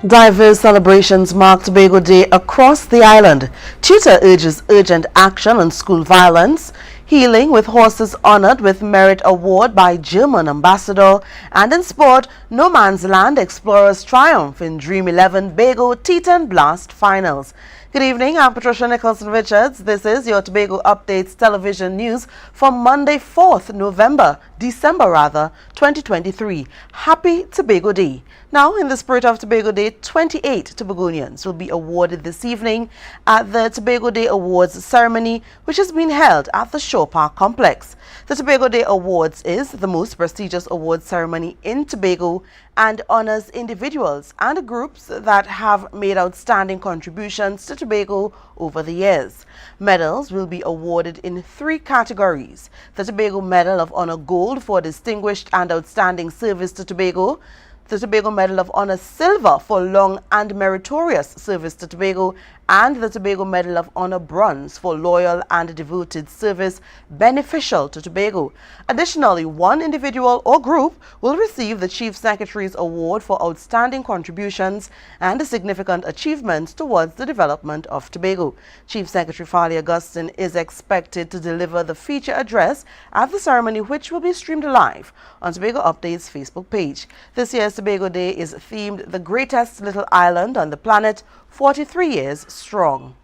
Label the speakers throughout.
Speaker 1: Diverse celebrations mark Tobago Day across the island. Tutor urges urgent action on school violence. Healing with horses honored with merit award by German ambassador. And in sport, No Man's Land explorers triumph in Dream 11 Bago Teton Blast finals. Good evening, I'm Patricia Nicholson-Richards. This is your Tobago Updates television news for Monday, 4th December 2023. Happy Tobago Day. Now, in the spirit of Tobago Day, 28 Tobagonians will be awarded this evening at the Tobago Day Awards ceremony, which has been held at the Shore Park Complex. The Tobago Day Awards is the most prestigious award ceremony in Tobago and honors individuals and groups that have made outstanding contributions to Tobago over the years. Medals will be awarded in 3 categories: the Tobago Medal of Honor Gold for distinguished and outstanding service to Tobago, the Tobago Medal of Honor Silver for long and meritorious service to Tobago, and the Tobago Medal of Honor Bronze for loyal and devoted service beneficial to Tobago. Additionally, one individual or group will receive the Chief Secretary's Award for outstanding contributions and significant achievements towards the development of Tobago. Chief Secretary Farley Augustine is expected to deliver the feature address at the ceremony, which will be streamed live on Tobago Updates Facebook page. This year's Tobago Day is themed The Greatest Little Island on the Planet, 43 years strong.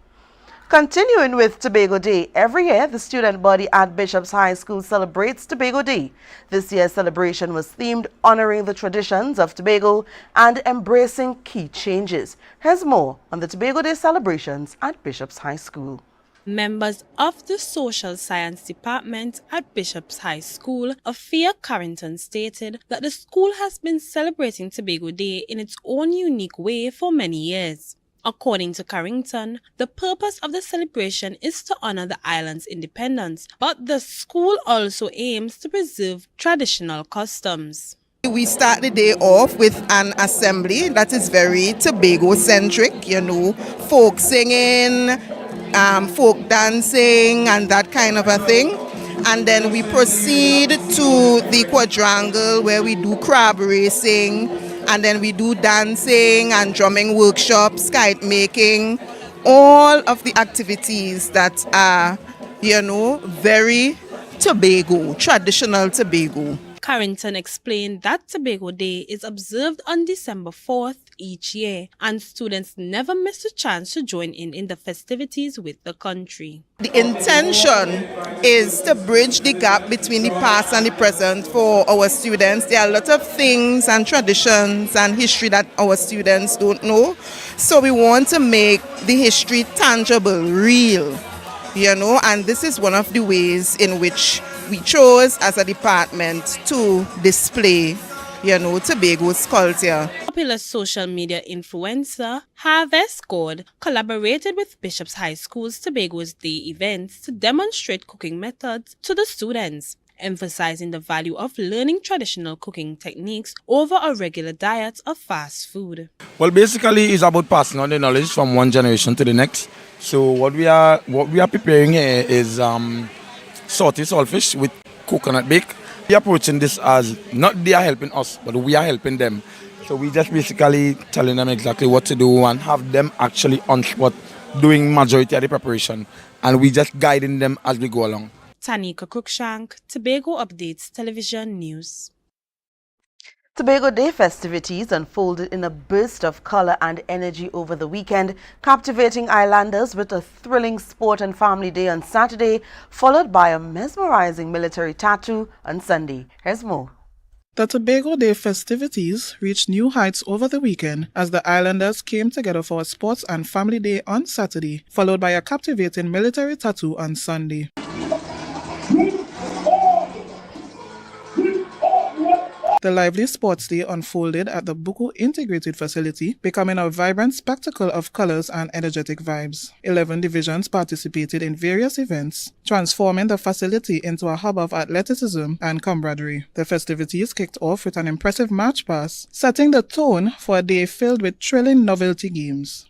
Speaker 1: Continuing with Tobago Day, every year the student body at Bishop's High School celebrates Tobago Day. This year's celebration was themed honoring the traditions of Tobago and embracing key changes. Here's more on the Tobago Day celebrations at Bishop's High School.
Speaker 2: Members of the Social Science Department at Bishop's High School, Afia Carrington, stated that the school has been celebrating Tobago Day in its own unique way for many years. According to Carrington, the purpose of the celebration is to honor the island's independence, but the school also aims to preserve traditional customs.
Speaker 3: We start the day off with an assembly that is very Tobago-centric, folk singing, folk dancing and that kind of a thing. And then we proceed to the quadrangle where we do crab racing, and then we do dancing and drumming workshops, kite making, all of the activities that are, very Tobago, traditional Tobago.
Speaker 2: Carrington explained that Tobago Day is observed on December 4th each year, and students never miss a chance to join in the festivities with the country.
Speaker 3: The intention is to bridge the gap between the past and the present for our students. There are a lot of things and traditions and history that our students don't know. So we want to make the history tangible, real, and this is one of the ways in which we chose as a department to display, Tobago's culture.
Speaker 2: Popular social media influencer Harvest God collaborated with Bishop's High School's Tobago's Day events to demonstrate cooking methods to the students, emphasizing the value of learning traditional cooking techniques over a regular diet of fast food.
Speaker 4: Well, basically, it's about passing on the knowledge from one generation to the next. So what we are preparing here is salty saltfish with coconut bake. We are approaching this as not they are helping us, but we are helping them. So we just basically telling them exactly what to do and have them actually on spot doing majority of the preparation, and we just guiding them as we go along.
Speaker 2: Tanika Cruikshank, Tobago Updates Television News.
Speaker 1: Tobago Day festivities unfolded in a burst of color and energy over the weekend, captivating islanders with a thrilling sport and family day on Saturday, followed by a mesmerizing military tattoo on Sunday. Here's more.
Speaker 5: The Tobago Day festivities reached new heights over the weekend as the islanders came together for a sports and family day on Saturday, followed by a captivating military tattoo on Sunday. The lively sports day unfolded at the Buku Integrated Facility, becoming a vibrant spectacle of colors and energetic vibes. 11 divisions participated in various events, transforming the facility into a hub of athleticism and camaraderie. The festivities kicked off with an impressive march past, setting the tone for a day filled with thrilling novelty games.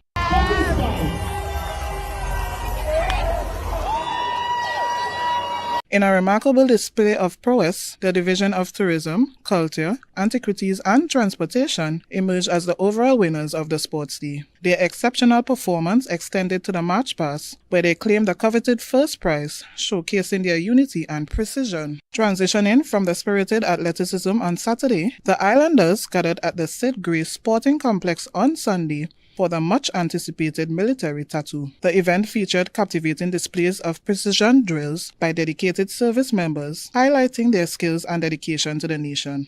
Speaker 5: In a remarkable display of prowess, the Division of Tourism, Culture, Antiquities and Transportation emerged as the overall winners of the Sports Day. Their exceptional performance extended to the March Pass, where they claimed the coveted first prize, showcasing their unity and precision. Transitioning from the spirited athleticism on Saturday, the Islanders gathered at the Sid Gray Sporting Complex on Sunday for the much-anticipated military tattoo. The event featured captivating displays of precision drills by dedicated service members, highlighting their skills and dedication to the nation.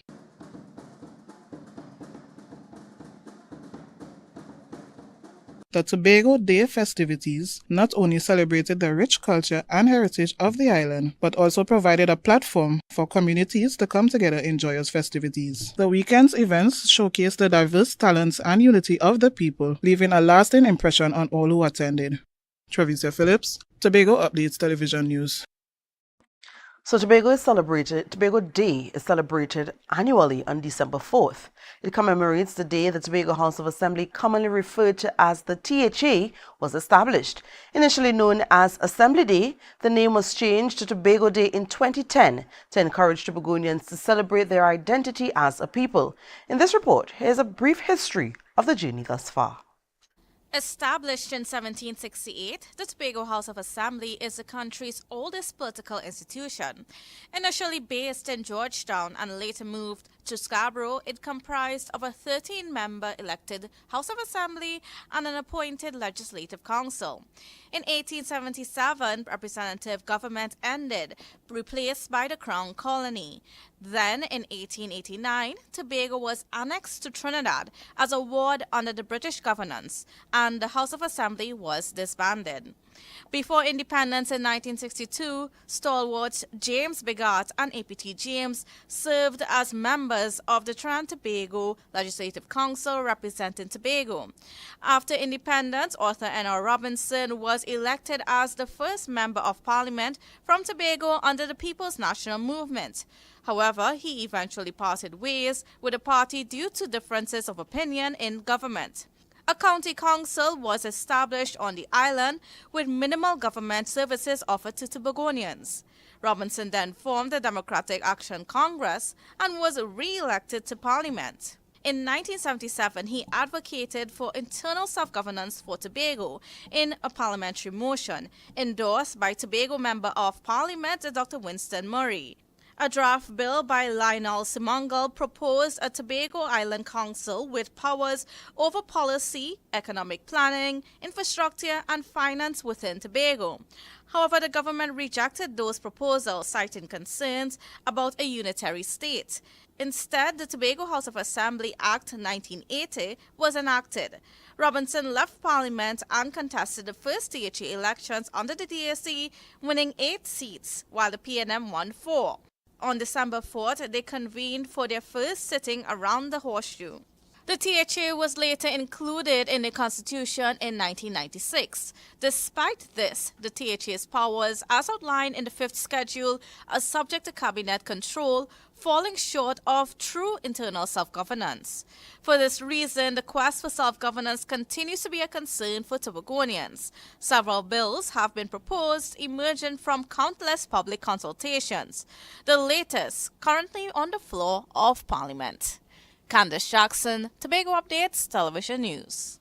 Speaker 5: The Tobago Day festivities not only celebrated the rich culture and heritage of the island, but also provided a platform for communities to come together in joyous festivities. The weekend's events showcased the diverse talents and unity of the people, leaving a lasting impression on all who attended. Travicia Phillips, Tobago Updates Television News.
Speaker 1: So Tobago Day is celebrated annually on December 4th. It commemorates the day the Tobago House of Assembly, commonly referred to as the THA, was established. Initially known as Assembly Day, the name was changed to Tobago Day in 2010 to encourage Tobagonians to celebrate their identity as a people. In this report, here's a brief history of the journey thus far.
Speaker 6: Established in 1768, the Tobago House of Assembly is the country's oldest political institution. Initially based in Georgetown and later moved to Scarborough, it comprised of a 13-member elected House of Assembly and an appointed Legislative Council. In 1877, representative government ended, replaced by the Crown Colony. Then, in 1889, Tobago was annexed to Trinidad as a ward under the British governance, and the House of Assembly was disbanded. Before independence in 1962, stalwarts James Bigart and APT James served as members of the Trinidad and Tobago Legislative Council representing Tobago. After independence, Arthur N.R. Robinson was elected as the first member of parliament from Tobago under the People's National Movement. However, he eventually parted ways with the party due to differences of opinion in government. A county council was established on the island with minimal government services offered to Tobagonians. Robinson then formed the Democratic Action Congress and was re-elected to Parliament. In 1977, he advocated for internal self-governance for Tobago in a parliamentary motion, endorsed by Tobago Member of Parliament Dr. Winston Murray. A draft bill by Lionel Simongal proposed a Tobago Island Council with powers over policy, economic planning, infrastructure, and finance within Tobago. However, the government rejected those proposals, citing concerns about a unitary state. Instead, the Tobago House of Assembly Act 1980 was enacted. Robinson left Parliament and contested the first THA elections under the DAC, winning 8 seats, while the PNM won 4. On December 4th, they convened for their first sitting around the horseshoe. The THA was later included in the Constitution in 1996. Despite this, the THA's powers, as outlined in the 5th Schedule, are subject to cabinet control, falling short of true internal self-governance. For this reason, the quest for self-governance continues to be a concern for Tobagonians. Several bills have been proposed, emerging from countless public consultations, the latest currently on the floor of Parliament. Candace Jackson, Tobago Updates Television News.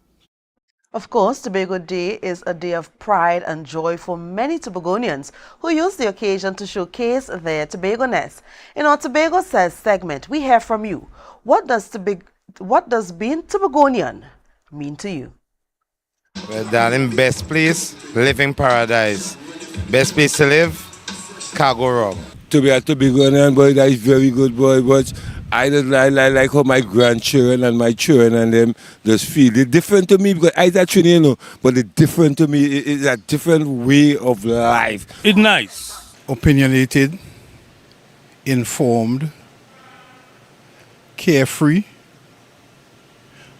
Speaker 1: Of course, Tobago Day is a day of pride and joy for many Tobagonians who use the occasion to showcase their Tobago-ness. In our Tobago Says segment, we hear from you. What does being Tobagonian mean to you?
Speaker 7: Well, darling, best place, living paradise. Best place to live, cargo wrong.
Speaker 8: To be a Tobagonian boy, that is very good boy, but I just like how my grandchildren and my children and them just feel. It's different to me because I actually, you know, but it's different to me. It's a different way of life.
Speaker 9: It's nice.
Speaker 10: Opinionated, informed, carefree,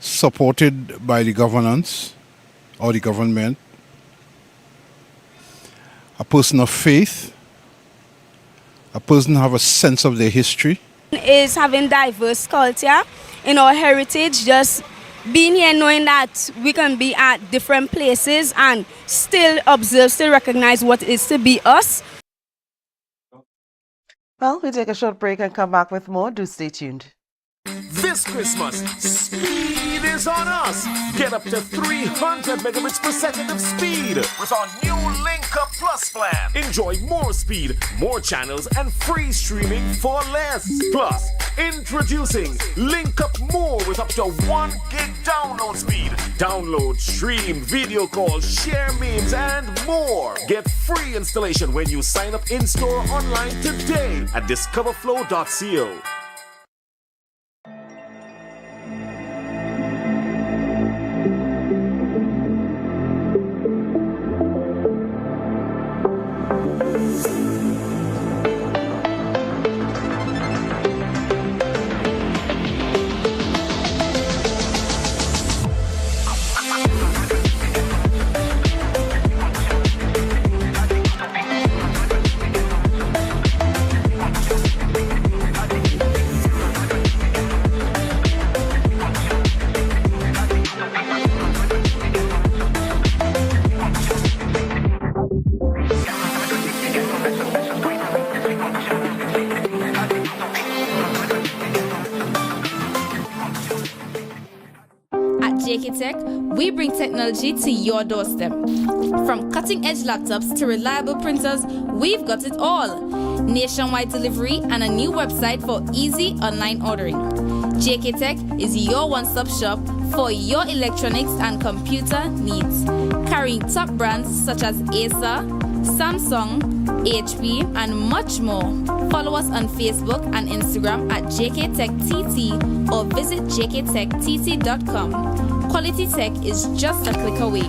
Speaker 10: supported by the governance or the government, a person of faith, a person who have a sense of their history.
Speaker 11: Is having diverse culture in our heritage, just being here knowing that we can be at different places and still observe, still recognize what it is to be us.
Speaker 1: Well, we take a short break and come back with more. Do stay tuned.
Speaker 9: This Christmas, speed is on us. Get up to 300 megabits per second of speed with our new Link Up Plus plan. Enjoy more speed, more channels, and free streaming for less. Plus, introducing Link Up More with up to 1 gig download speed. Download, stream, video calls, share memes, and more. Get free installation when you sign up in-store or online today at discoverflow.co.
Speaker 12: We bring technology to your doorstep. From cutting-edge laptops to reliable printers, we've got it all. Nationwide delivery and a new website for easy online ordering. JK Tech is your one-stop shop for your electronics and computer needs. Carrying top brands such as Acer, Samsung, HP, and much more. Follow us on Facebook and Instagram at JK Tech TT or visit jktechtt.com. Quality tech is just a click away.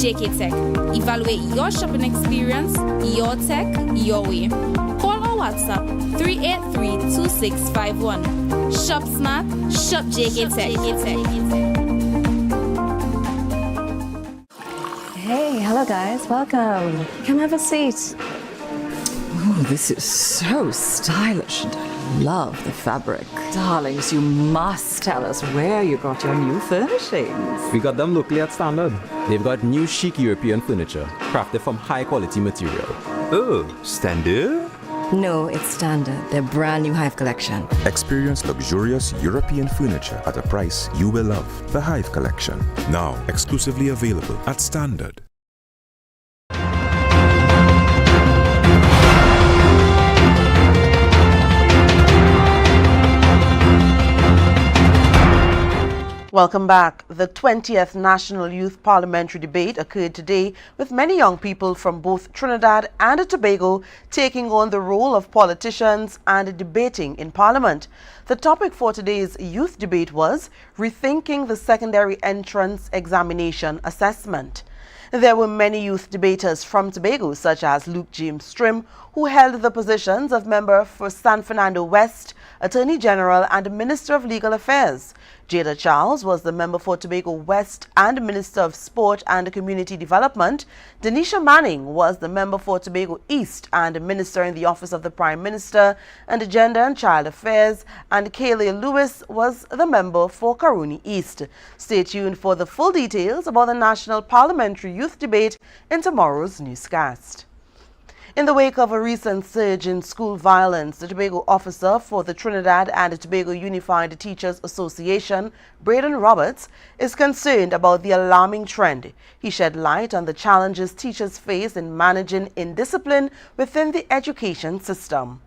Speaker 12: JK Tech. Evaluate your shopping experience, your tech, your way. Call or WhatsApp 383-2651. Shop smart, shop JK Tech.
Speaker 13: Hey, hello guys, welcome. Come have a seat. Oh, this is so stylish and I love the fabric. Darlings, you must tell us where you got your new furnishings.
Speaker 14: We got them locally at Standard. They've got new chic European furniture, crafted from high quality material.
Speaker 15: Oh, Standard?
Speaker 13: No, it's Standard, their brand new Hive collection.
Speaker 16: Experience luxurious European furniture at a price you will love. The Hive collection, now exclusively available at Standard.
Speaker 1: Welcome back. The 20th National Youth Parliamentary Debate occurred today with many young people from both Trinidad and Tobago taking on the role of politicians and debating in Parliament. The topic for today's youth debate was rethinking the secondary entrance examination assessment. There were many youth debaters from Tobago, such as Luke James Strim, who held the positions of member for San Fernando West, Attorney General and Minister of Legal Affairs. Jada Charles was the member for Tobago West and Minister of Sport and Community Development. Denisha Manning was the member for Tobago East and Minister in the Office of the Prime Minister and Gender and Child Affairs. And Kayleigh Lewis was the member for Karuni East. Stay tuned for the full details about the National Parliamentary Youth Debate in tomorrow's newscast. In the wake of a recent surge in school violence, the Tobago officer for the Trinidad and Tobago Unified Teachers Association, Braden Roberts, is concerned about the alarming trend. He shed light on the challenges teachers face in managing indiscipline within the education system.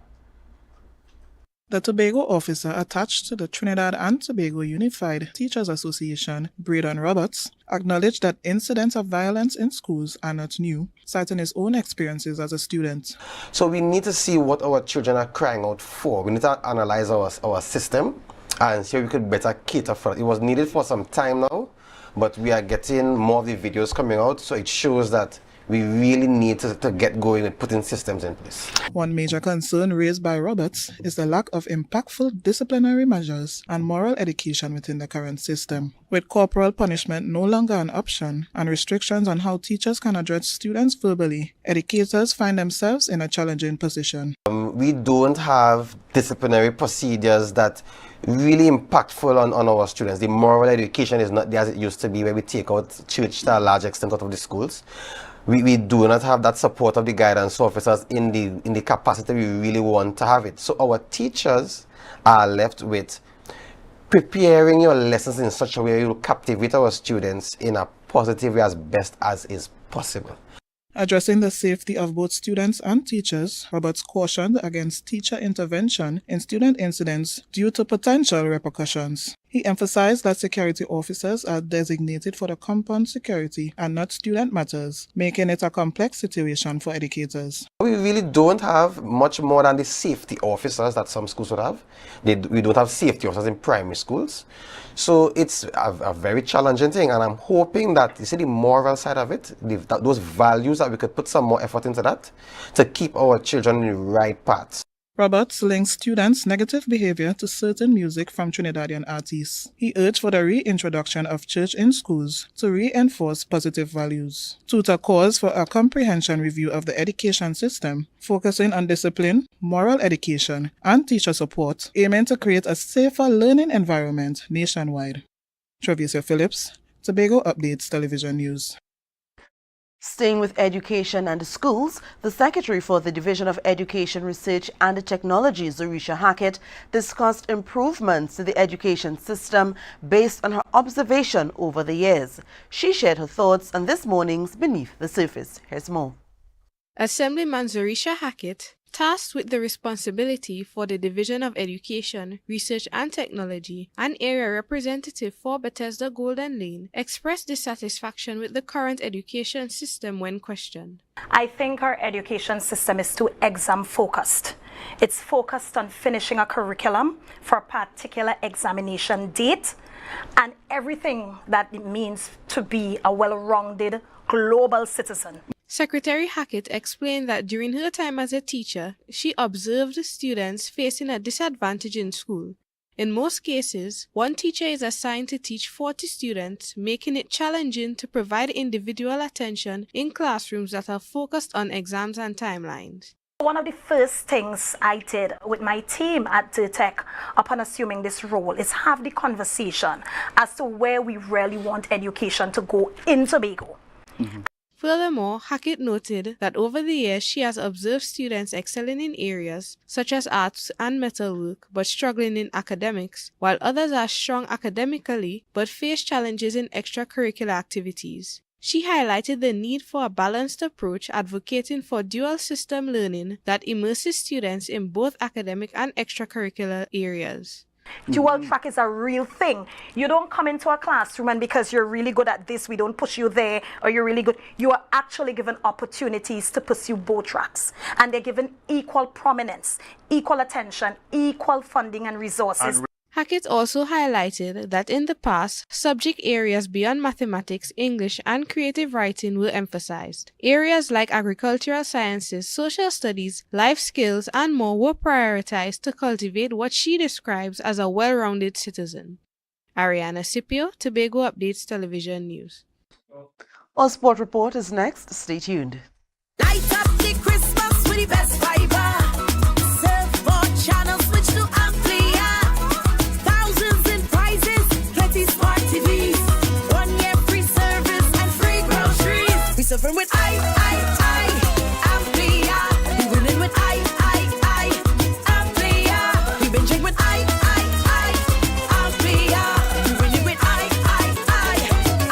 Speaker 5: The Tobago officer attached to the Trinidad and Tobago Unified Teachers Association, Braden Roberts, acknowledged that incidents of violence in schools are not new, citing his own experiences as a student.
Speaker 17: So we need to see what our children are crying out for. We need to analyze our system and see how we could better cater for it. It was needed for some time now, but we are getting more of the videos coming out, so it shows that we really need to get going and putting systems in place.
Speaker 5: One major concern raised by Roberts is the lack of impactful disciplinary measures and moral education within the current system. With corporal punishment no longer an option and restrictions on how teachers can address students verbally, educators find themselves in a challenging position.
Speaker 17: We don't have disciplinary procedures that really impactful on our students. The moral education is not there as it used to be, where we take out church to a large extent out of the schools. we do not have that support of the guidance officers in the capacity we really want to have it. So our teachers are left with preparing your lessons in such a way you captivate our students in a positive way as best as is possible.
Speaker 5: Addressing the safety of both students and teachers, Roberts cautioned against teacher intervention in student incidents due to potential repercussions. He emphasized that security officers are designated for the compound security and not student matters, making it a complex situation for educators.
Speaker 17: We really don't have much more than the safety officers that some schools would have. We don't have safety officers in primary schools. So it's a very challenging thing, and I'm hoping that, you see, the moral side of it, those values, that we could put some more effort into that to keep our children in the right path.
Speaker 5: Roberts links students' negative behavior to certain music from Trinidadian artists. He urged for the reintroduction of church in schools to reinforce positive values. Tutor calls for a comprehensive review of the education system, focusing on discipline, moral education, and teacher support, aiming to create a safer learning environment nationwide. Travicia Phillips, Tobago Updates Television News.
Speaker 1: Staying with education and schools, the Secretary for the Division of Education Research and Technology, Zorisha Hackett, discussed improvements to the education system based on her observation over the years. She shared her thoughts on this morning's Beneath the Surface. Here's more.
Speaker 2: Assemblyman Zorisha Hackett, tasked with the responsibility for the Division of Education, Research and Technology, and area representative for Bethesda Golden Lane, expressed dissatisfaction with the current education system when questioned.
Speaker 18: I think our education system is too exam focused. It's focused on finishing a curriculum for a particular examination date and everything that it means to be a well-rounded global citizen.
Speaker 2: Secretary Hackett explained that during her time as a teacher, she observed students facing a disadvantage in school. In most cases, one teacher is assigned to teach 40 students, making it challenging to provide individual attention in classrooms that are focused on exams and timelines.
Speaker 18: One of the first things I did with my team at DIRTEC upon assuming this role is have the conversation as to where we really want education to go in Tobago.
Speaker 2: Furthermore, Hackett noted that over the years she has observed students excelling in areas such as arts and metalwork but struggling in academics, while others are strong academically but face challenges in extracurricular activities. She highlighted the need for a balanced approach, advocating for dual system learning that immerses students in both academic and extracurricular areas.
Speaker 18: Dual track is a real thing. You don't come into a classroom and because you're really good at this, we don't push you there, or you're really good. You are actually given opportunities to pursue both tracks. And they're given equal prominence, equal attention, equal funding and resources.
Speaker 2: Hackett also highlighted that in the past, subject areas beyond mathematics, English, and creative writing were emphasized. Areas like agricultural sciences, social studies, life skills, and more were prioritized to cultivate what she describes as a well-rounded citizen. Ariana Scipio, Tobago Updates Television News.
Speaker 1: Our sport report is next. Stay tuned.
Speaker 19: Light up the Christmas with the best fiber. Surfboard channels switch to Amplia. Thousands in prizes, plenty smart TVs. 1 year free service and free groceries. We surfing with Amplia. We winning with Amplia. We binging with Amplia. We winning with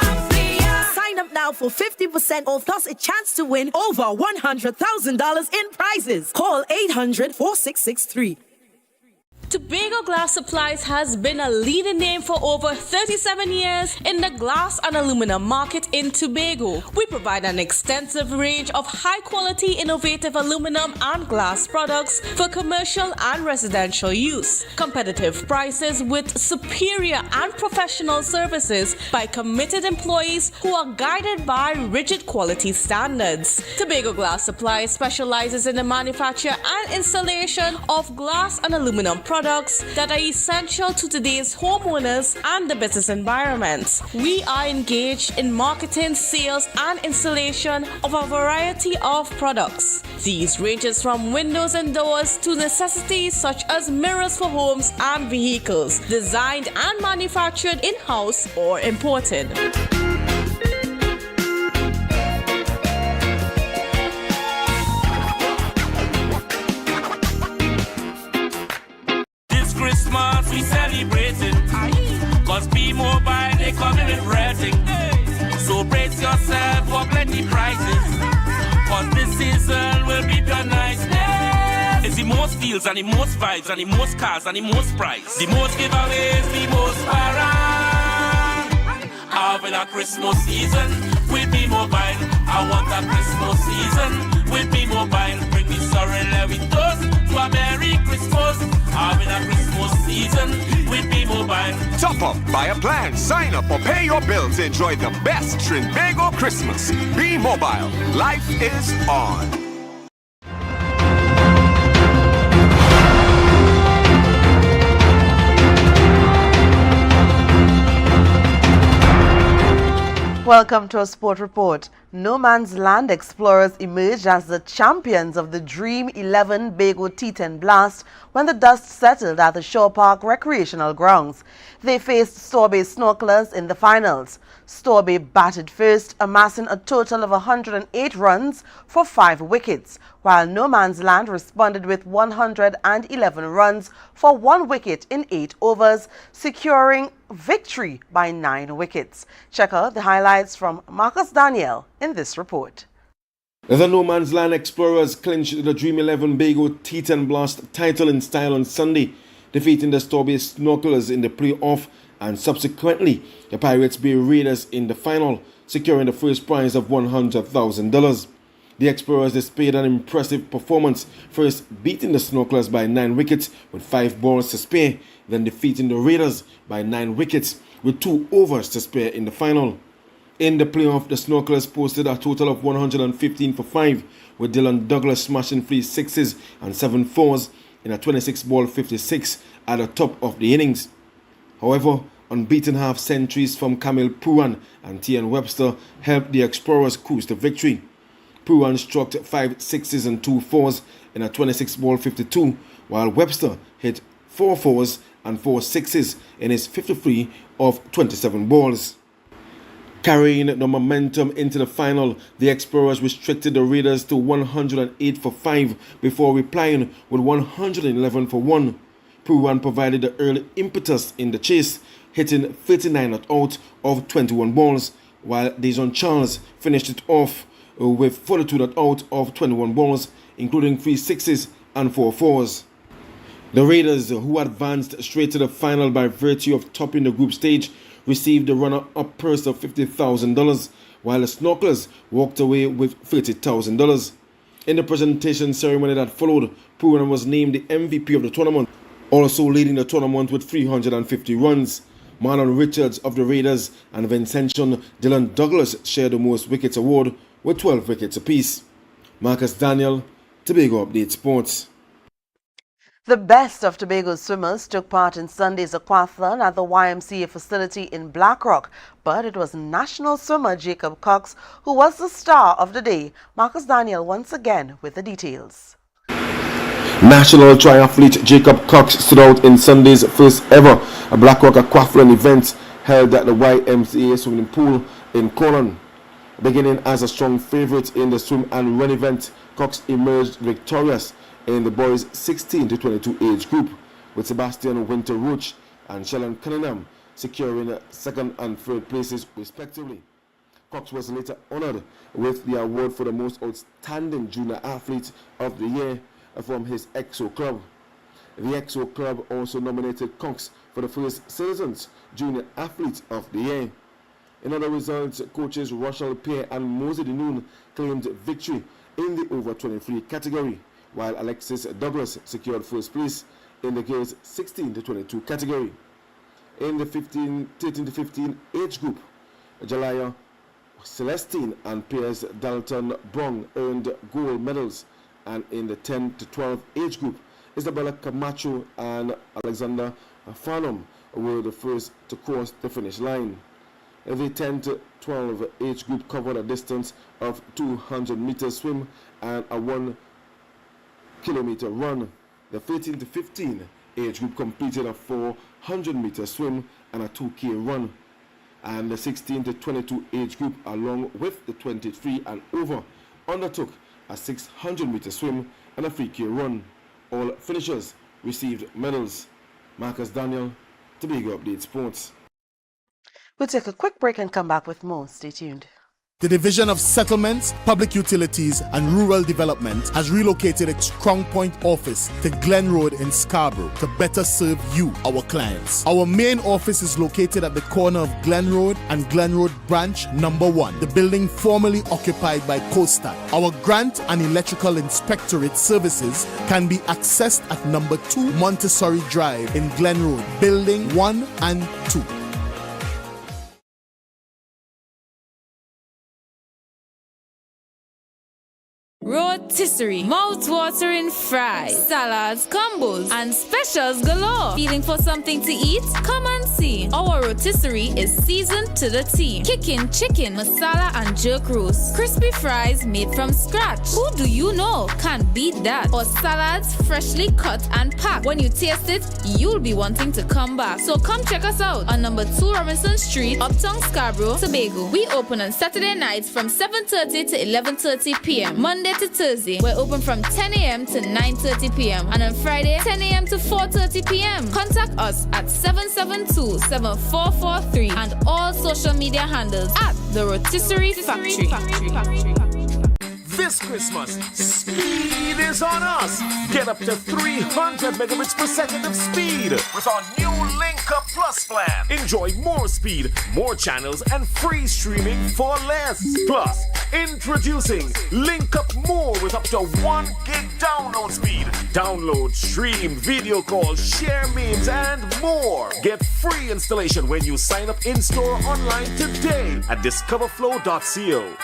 Speaker 19: Amplia. Sign up now for 50% off plus a chance to win over $100,000 in prizes. Call 800-4663.
Speaker 20: Tobago Glass Supplies has been a leading name for over 37 years in the glass and aluminum market in Tobago. We provide an extensive range of high-quality, innovative aluminum and glass products for commercial and residential use. Competitive prices with superior and professional services by committed employees who are guided by rigid quality standards. Tobago Glass Supplies specializes in the manufacture and installation of glass and aluminum products that are essential to today's homeowners and the business environment. We are engaged in marketing, sales, and installation of a variety of products. These ranges from windows and doors to necessities such as mirrors for homes and vehicles, designed and manufactured in-house or imported.
Speaker 21: plenty prizes. Cause this season will be pure niceness. It's the most deals and the most vibes and the most cars and the most price. The most giveaways, the most parade. Having a Christmas season with me mobile. I want a Christmas season with me mobile. Bring me sorry, let me toast to a Merry Christmas. Having a Christmas season with me mobile.
Speaker 22: Top up, buy a plan, sign up or pay your bills. Enjoy the best Trinbago Christmas. Be mobile. Life is on.
Speaker 1: Welcome to a sport report. No Man's Land explorers emerged as the champions of the Dream 11 Bago T10 Blast when the dust settled at the Shore Park recreational grounds. They faced Storbay snorkelers in the finals. Storbay batted first, amassing a total of 108 runs for 5 wickets, while No Man's Land responded with 111 runs for 1 wicket in 8 overs, securing victory by 9 wickets. Check out the highlights from Marcus Daniel in this report.
Speaker 23: The No Man's Land Explorers clinched the Dream 11 Bago T10 Blast title in style on Sunday, defeating the Storbay Snorkelers in the playoff and subsequently the Pirates Bay Raiders in the final, securing the first prize of $100,000. The Explorers displayed an impressive performance, first beating the Snorkelers by 9 wickets with 5 balls to spare, then defeating the Raiders by 9 wickets with 2 overs to spare in the final. In the playoff, the Snorkelers posted a total of 115 for 5, with Dylan Douglas smashing 3 sixes and 7 fours in a 26-ball 56 at the top of the innings. However, unbeaten half-centuries from Camille Pooran and T.N. Webster helped the Explorers cruise to victory. Pooran struck 5 sixes and 2 fours in a 26-ball 52, while Webster hit 4 fours and 4 sixes in his 53 of 27 balls. Carrying the momentum into the final, the Explorers restricted the Raiders to 108 for 5 before replying with 111 for 1. Pooran provided the early impetus in the chase, hitting 39 not out of 21 balls, while Dejon Charles finished it off with 42 not out of 21 balls, including 3 sixes and 4 fours. The Raiders, who advanced straight to the final by virtue of topping the group stage, received the runner-up purse of $50,000, while the Snorkelers walked away with $30,000. In the presentation ceremony that followed, Pooran was named the MVP of the tournament, also leading the tournament with 350 runs. Marlon Richards of the Raiders and Vincentian Dylan Douglas shared the most wickets award with 12 wickets apiece. Marcus Daniel, Tobago Update Sports.
Speaker 1: The best of Tobago's swimmers took part in Sunday's Aquathon at the YMCA facility in Blackrock, but it was national swimmer Jacob Cox who was the star of the day. Marcus Daniel once again with the details.
Speaker 23: National triathlete Jacob Cox stood out in Sunday's first ever Blackrock Aquathlon event held at the YMCA swimming pool in Conan. Beginning as a strong favourite in the swim and run event, Cox emerged victorious in the boys 16 to 22 age group, with Sebastian Winter Roach and Sheldon Cunningham securing second and third places respectively. Cox was later honoured with the award for the most outstanding junior athlete of the year from his EXO club. The EXO club also nominated Cox for the first Citizens Junior Athlete of the Year. In other results, coaches Russell Pierre and Mosey Denoon claimed victory in the over 23 category, while Alexis Douglas secured first place in the girls 16 to 22 category. In the 13 to 15 age group, Jalaya Celestine and Piers Dalton Brong earned gold medals, and in the 10 to 12 age group, Isabella Camacho and Alexander Farnham were the first to cross the finish line. The 10 to 12 age group covered a distance of 200 meter swim and a 1 kilometer run. The 13 to 15 age group completed a 400 meter swim and a 2K run. And the 16 to 22 age group, along with the 23 and over, undertook a 600 meter swim and a 3K run. All finishers received medals. Marcus Daniel, Tobago Update Sports.
Speaker 1: We'll take a quick break and come back with more. Stay tuned.
Speaker 3: The Division of Settlements, Public Utilities and Rural Development has relocated its Crown Point office to Glen Road in Scarborough to better serve you, our clients. Our main office is located at the corner of Glen Road and Glen Road Branch Number 1, the building formerly occupied by Coastal. Our grant and electrical inspectorate services can be accessed at Number 2 Montessori Drive in Glen Road, Building 1 and 2.
Speaker 12: Rotisserie, mouth-watering fries, salads, combos, and specials galore. Feeling for something to eat? Come and see. Our rotisserie is seasoned to the T. Kicking chicken, masala, and jerk roast. Crispy fries made from scratch. Who do you know can't beat that? Or salads freshly cut and packed. When you taste it, you'll be wanting to come back. So come check us out on number 2 Robinson Street, Uptown Scarborough, Tobago. We open on Saturday nights from 7:30 to 11:30 p.m. Monday to Thursday, we're open from 10 a.m. to 9:30 p.m. and on Friday, 10 a.m. to 4:30 p.m. Contact us at 772-7443 and all social media handles at The Rotisserie Factory.
Speaker 9: This Christmas, speed is on us. Get up to 300 megabits per second of speed with our new Link Up Plus plan. Enjoy more speed, more channels, and free streaming for less. Plus, introducing Link Up More with up to 1 gig download speed. Download, stream, video calls, share memes, and more. Get free installation when you sign up in-store or online today at discoverflow.co.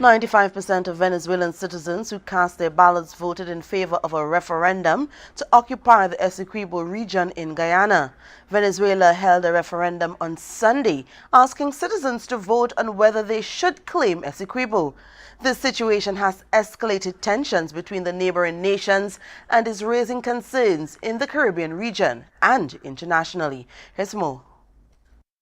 Speaker 1: "95% of Venezuelan citizens who cast their ballots voted in favor of a referendum to occupy the Essequibo region in Guyana. Venezuela held a referendum on Sunday asking citizens to vote on whether they should claim Essequibo. This situation has escalated tensions between the neighboring nations and is raising concerns in the Caribbean region and internationally. Here's more.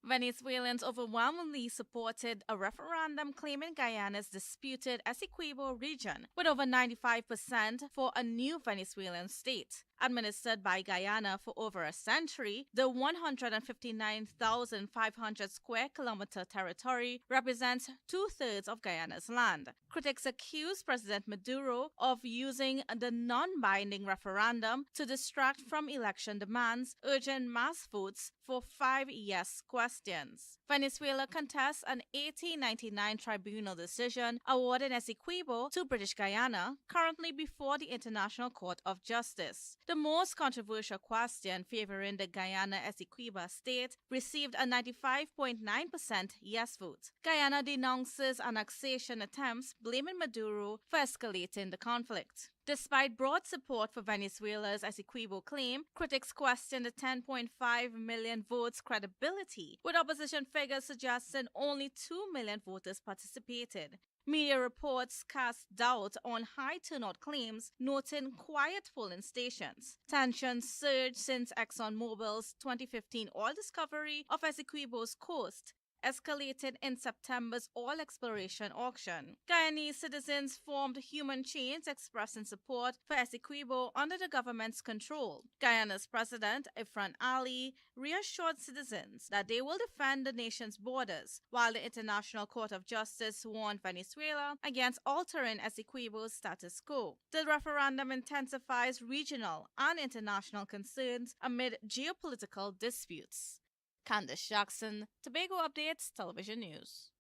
Speaker 2: Venezuelans overwhelmingly supported a referendum claiming Guyana's disputed Essequibo region, with over 95% for a new Venezuelan state. Administered by Guyana for over a century, the 159,500 square kilometer territory represents 2/3 of Guyana's land. Critics accuse President Maduro of using the non-binding referendum to distract from election demands, urging mass votes for 5 yes questions. Venezuela contests an 1899 tribunal decision awarding Essequibo to British Guyana, currently before the International Court of Justice. The most controversial question favoring the Guyana Essequibo state received a 95.9% yes vote. Guyana denounces annexation attempts, blaming Maduro for escalating the conflict. Despite broad support for Venezuela's Essequibo claim, critics question the 10.5 million votes' credibility, with opposition figures suggesting only 2 million voters participated. Media reports cast doubt on high turnout claims, noting quiet polling stations. Tensions surged since ExxonMobil's 2015 oil discovery of Essequibo's coast escalated in September's oil exploration auction. Guyanese citizens formed human chains expressing support for Essequibo under the government's control. Guyana's president, Ifran Ali, reassured citizens that they will defend the nation's borders, while the International Court of Justice warned Venezuela against altering Essequibo's status quo. The referendum intensifies regional and international concerns amid geopolitical disputes. Candace Jackson, Tobago Updates Television News.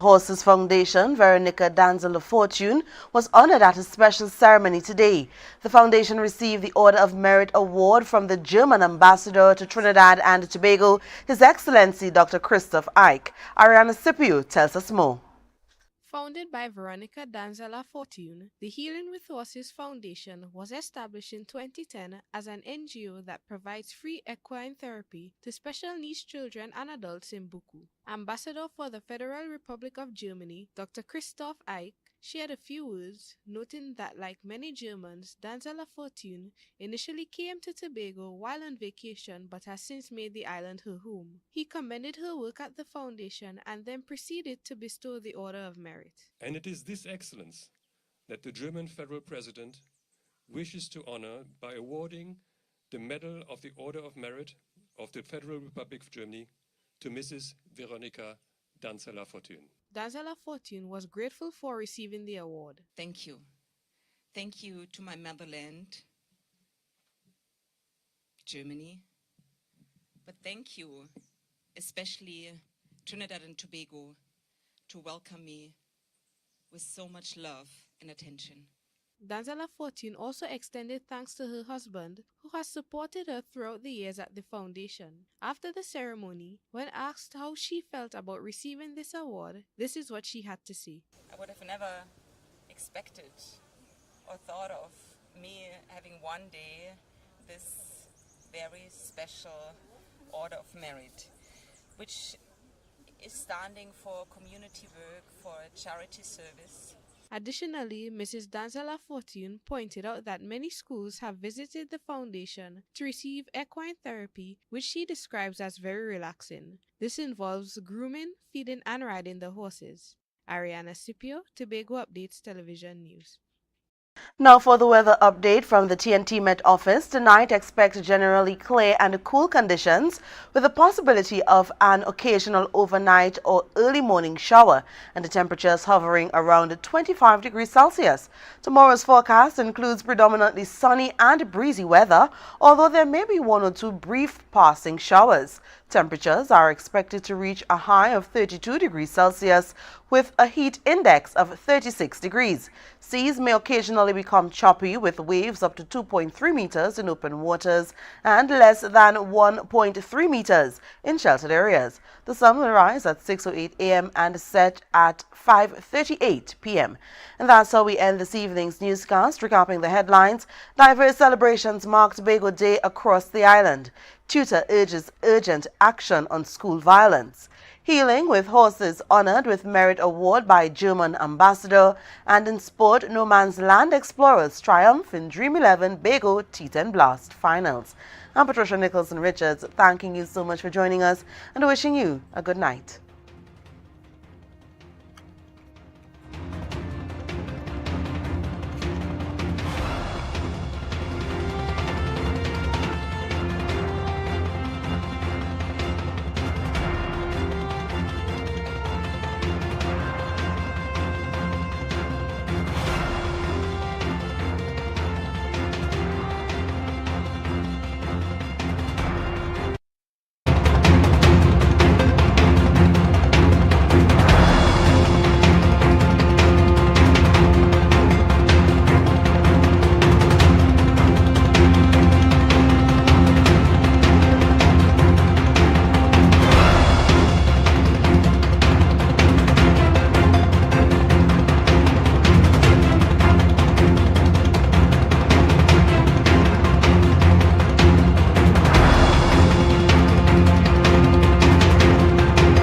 Speaker 1: Horses Foundation, Veronica Danzela Fortune, was honored at a special ceremony today. The foundation received the Order of Merit Award from the German ambassador to Trinidad and Tobago, His Excellency Dr. Christoph Eick. Ariana Scipio tells us more.
Speaker 4: Founded by Veronica Danzela Fortune, the Healing with Horses Foundation was established in 2010 as an NGO that provides free equine therapy to special needs children and adults in Buku. Ambassador for the Federal Republic of Germany, Dr. Christoph Eick, shared a few words, noting that like many Germans, Danzela Fortune initially came to Tobago while on vacation but has since made the island her home. He commended her work at the foundation and then proceeded to bestow the Order of Merit.
Speaker 6: And it is this excellence that the German federal president wishes to honor by awarding the Medal of the Order of Merit of the Federal Republic of Germany to Mrs. Veronika Danzeler-Fortune.
Speaker 4: Danzeler-Fortune was grateful for receiving the award.
Speaker 7: Thank you. Thank you to my motherland, Germany. But thank you, especially Trinidad and Tobago, to welcome me with so much love and attention.
Speaker 4: Danzeler-Fortune also extended thanks to her husband, who has supported her throughout the years at the foundation. After the ceremony, when asked how she felt about receiving this award, this is what she had to say.
Speaker 7: I would have never expected or thought of me having one day this very special Order of Merit, which is standing for community work, for charity service.
Speaker 4: Additionally, Mrs. Danzeler-Fortune pointed out that many schools have visited the foundation to receive equine therapy, which she describes as very relaxing. This involves grooming, feeding, and riding the horses. Ariana Scipio, Tobago Updates Television News.
Speaker 1: Now for the weather update from the TNT Met Office. Tonight, expect generally clear and cool conditions with the possibility of an occasional overnight or early morning shower, and the temperatures hovering around 25 degrees Celsius. Tomorrow's forecast includes predominantly sunny and breezy weather, although there may be one or two brief passing showers. Temperatures are expected to reach a high of 32 degrees Celsius with a heat index of 36 degrees. Seas may occasionally become choppy with waves up to 2.3 meters in open waters and less than 1.3 meters in sheltered areas. The sun will rise at 6:08 a.m. and set at 5:38 p.m. And that's how we end this evening's newscast. Recapping the headlines: diverse celebrations mark Tobago Day across the island. Tutor urges urgent action on school violence. Healing with horses honored with merit award by German ambassador. And in sport, No Man's Land explorers triumph in Dream 11 Bago T10 Blast finals. I'm Patricia Nicholson Richards, thanking you so much for joining us and wishing you a good night.